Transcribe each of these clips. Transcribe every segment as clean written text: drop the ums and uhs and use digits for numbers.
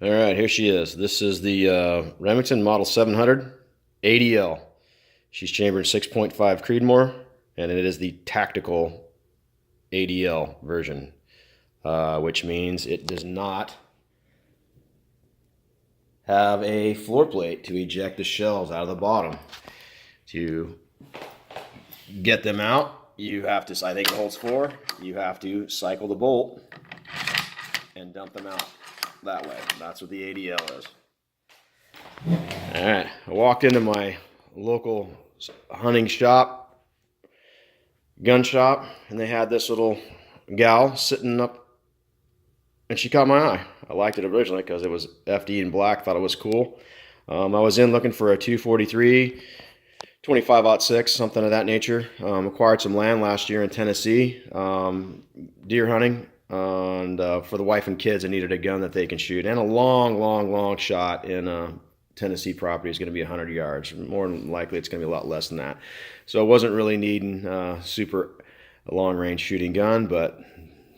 All right, here she is. This is the Remington Model 700 ADL. She's chambered 6.5 Creedmoor, and it is the tactical ADL version, which means it does not have a floor plate to eject the shells out of the bottom. To get them out, you have to, I think it holds 4, you have to cycle the bolt and dump them out that way. That's what the ADL is. All right, I walked into my local hunting shop, gun shop, and they had this little gal sitting up, and she caught my eye. I liked it originally because it was FD in black, thought it was cool. I was in looking for a 243, 25-06, something of that nature. Acquired some land last year in Tennessee, deer hunting. And for the wife and kids, I needed a gun that they can shoot, and a long shot in Tennessee property is going to be 100 yards. More than likely, it's going to be a lot less than that. So I wasn't really needing super long-range shooting gun, but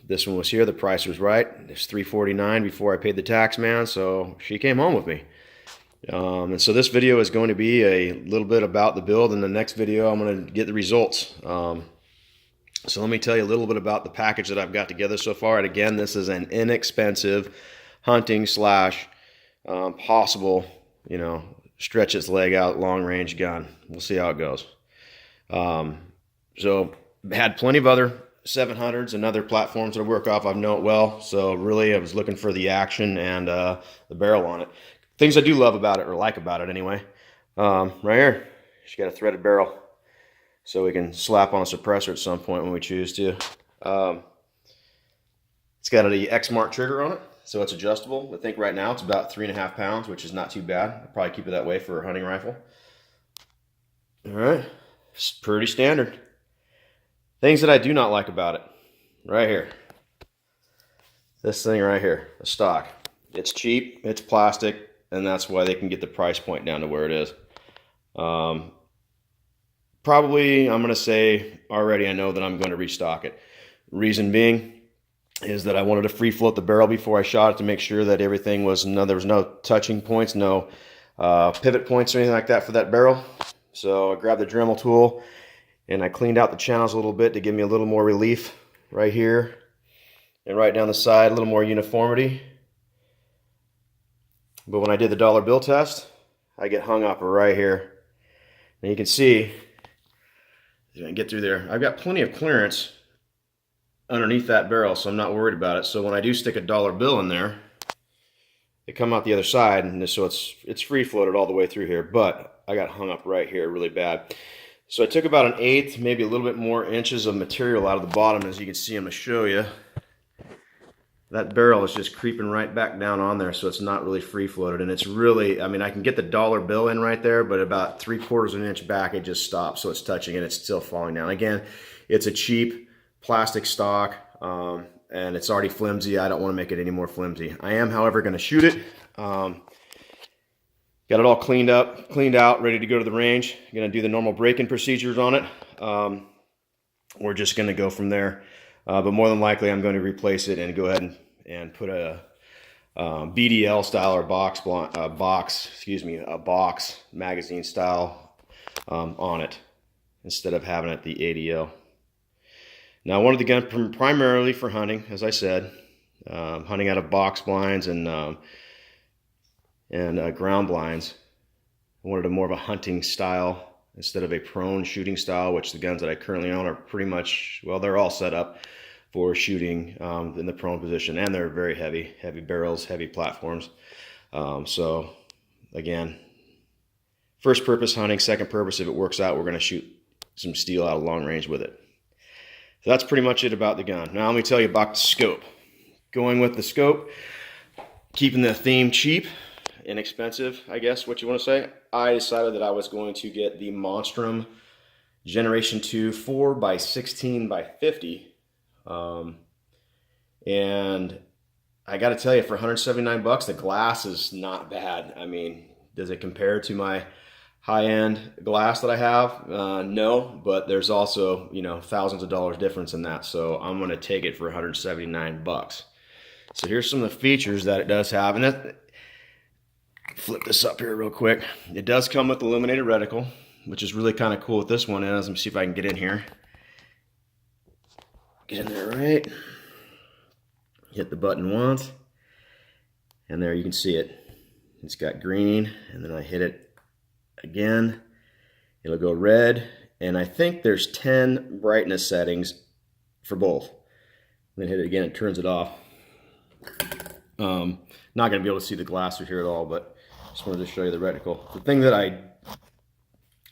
this one was here. The price was right. It's $349 before I paid the tax man, so she came home with me. And so this video is going to be a little bit about the build. In the next video, I'm going to get the results. So let me tell you a little bit about the package that I've got together so far. And again, this is an inexpensive hunting slash possible, stretch its leg out long range gun. We'll see how it goes. So had plenty of other 700s and other platforms that I work off. I know it well. So really I was looking for the action and the barrel on it. Things I do love about it, or like about it anyway. Right here, she's got a threaded barrel, so we can slap on a suppressor at some point when we choose to. It's got an X-Mark trigger on it, so it's adjustable. I think right now it's about 3.5 pounds, which is not too bad. I'll probably keep it that way for a hunting rifle. All right, it's pretty standard. Things that I do not like about it, right here. This thing right here, the stock. It's cheap, it's plastic, and that's why they can get the price point down to where it is. Probably, I'm going to say already, I know that I'm going to restock it. Reason being is that I wanted to free float the barrel before I shot it to make sure that everything was, there was no touching points, no pivot points or anything like that for that barrel. So I grabbed the Dremel tool and I cleaned out the channels a little bit to give me a little more relief right here and right down the side, a little more uniformity. But when I did the dollar bill test, I get hung up right here. And you can see, get through there, I've got plenty of clearance underneath that barrel, so I'm not worried about it. So when I do stick a dollar bill in there, they come out the other side, and so it's free floated all the way through here. But I got hung up right here really bad. So I took about 1/8, maybe a little bit more inches of material out of the bottom. As you can see, I'm going to show you. That barrel is just creeping right back down on there, so it's not really free floated. And it's really, I can get the dollar bill in right there, but about 3/4 of an inch back, it just stops. So it's touching and it's still falling down. Again, it's a cheap plastic stock, and it's already flimsy. I don't want to make it any more flimsy. I am, however, going to shoot it. Got it all cleaned out, ready to go to the range. Going to do the normal break-in procedures on it. We're just going to go from there. But more than likely, I'm going to replace it and go ahead and put a BDL style or a box magazine style on it instead of having it the ADL. Now, I wanted the gun primarily for hunting, as I said, hunting out of box blinds and ground blinds. I wanted a more of a hunting style instead of a prone shooting style, which the guns that I currently own are pretty much, well, they're all set up for shooting in the prone position, and they're very heavy barrels, heavy platforms. So again, first purpose hunting, second purpose, if it works out, we're going to shoot some steel out of long range with it. So that's pretty much it about the gun. Now let me tell you about the scope. Going with the scope, keeping the theme cheap, inexpensive, I guess what you want to say. I decided that I was going to get the Monstrum Generation 2 4x16x50. And I got to tell you, for $179, the glass is not bad. Does it compare to my high-end glass that I have? No, but there's also, thousands of dollars difference in that. So I'm going to take it for $179. So here's some of the features that it does have. And that, flip this up here real quick. It does come with illuminated reticle, which is really kind of cool. With this one is, let me see if I can get in here. Get in there right. Hit the button once, and there you can see it. It's got green, and then I hit it again. It'll go red, and I think there's 10 brightness settings for both. Then hit it again, it turns it off. Not going to be able to see the glass through here at all, but just wanted to show you the reticle. The thing that I'm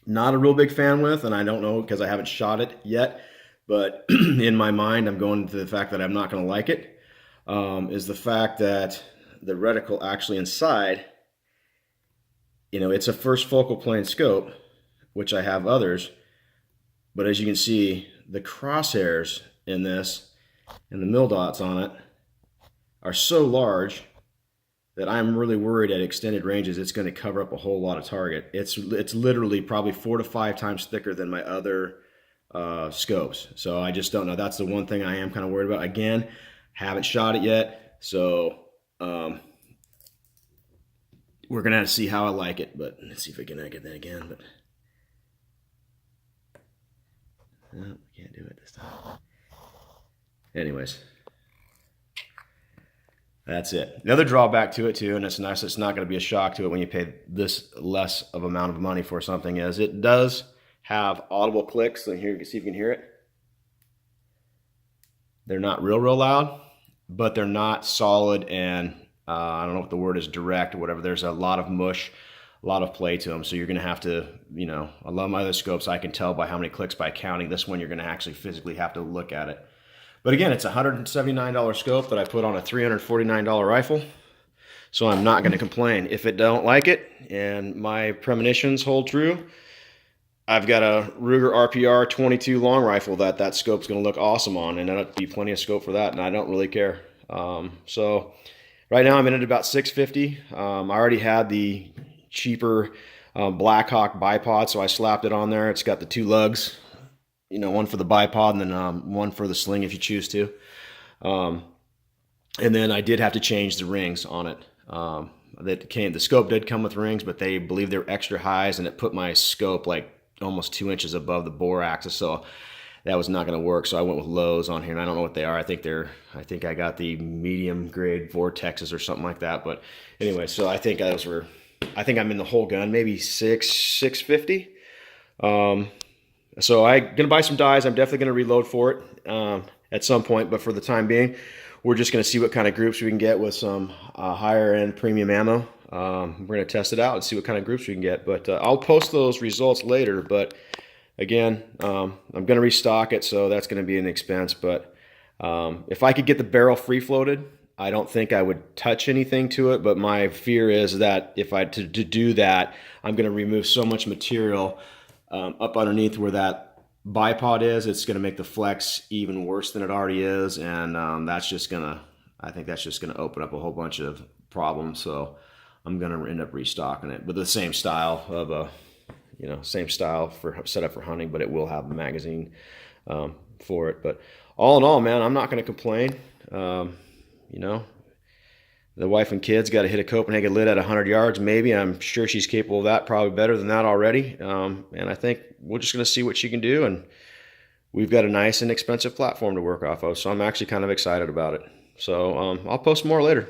not a real big fan with, and I don't know because I haven't shot it yet, but in my mind I'm going to the fact that I'm not going to like it, is the fact that the reticle actually inside, you know, it's a first focal plane scope, which I have others, but as you can see, the crosshairs in this and the mil dots on it are so large that I'm really worried at extended ranges it's going to cover up a whole lot of target. It's literally probably 4 to 5 times thicker than my other scopes. So I just don't know. That's the one thing I am kind of worried about. Again, haven't shot it yet, so we're going to have to see how I like it. But let's see if we can get that again. But no, we can't do it this time. Anyways. That's it. The other drawback to it too, and it's nice, it's not going to be a shock to it when you pay this less of amount of money for something, is it does have audible clicks. So here you can see if you can hear it. They're not real loud, but they're not solid and I don't know what the word is, direct or whatever. There's a lot of mush, a lot of play to them. So you're going to have to, you know, a lot of my other scopes I can tell by how many clicks by counting. This one you're going to actually physically have to look at it. But again, it's a $179 scope that I put on a $349 rifle, so I'm not going to complain. If it don't like it and my premonitions hold true, I've got a Ruger RPR 22 long rifle that scope's going to look awesome on, and that'll be plenty of scope for that, and I don't really care. So right now I'm in at about $650. I already had the cheaper Blackhawk bipod, so I slapped it on there. It's got the 2 lugs. You know, one for the bipod and then one for the sling if you choose to. And then I did have to change the rings on it. The scope did come with rings, but they believe they're extra highs, and it put my scope like almost 2 inches above the bore axis, so that was not going to work. So I went with lows on here, and I don't know what they are. I think I got the medium grade Vortexes or something like that. But anyway, so I think I'm in the whole gun, maybe $650. So I'm going to buy some dies. I'm definitely going to reload for it at some point. But for the time being, we're just going to see what kind of groups we can get with some higher end premium ammo. We're going to test it out and see what kind of groups we can get. But I'll post those results later. But again, I'm going to restock it, so that's going to be an expense. But if I could get the barrel free floated, I don't think I would touch anything to it. But my fear is that if I to do that, I'm going to remove so much material up underneath where that bipod is. It's going to make the flex even worse than it already is, and I think that's just going to open up a whole bunch of problems. So I'm going to end up restocking it with the same style of same style for setup for hunting, but it will have the magazine for it. But all in all, man, I'm not going to complain. You know, the wife and kids got to hit a Copenhagen lid at 100 yards, maybe. I'm sure she's capable of that, probably better than that already. And I think we're just going to see what she can do. And we've got a nice and expensive platform to work off of. So I'm actually kind of excited about it. So I'll post more later.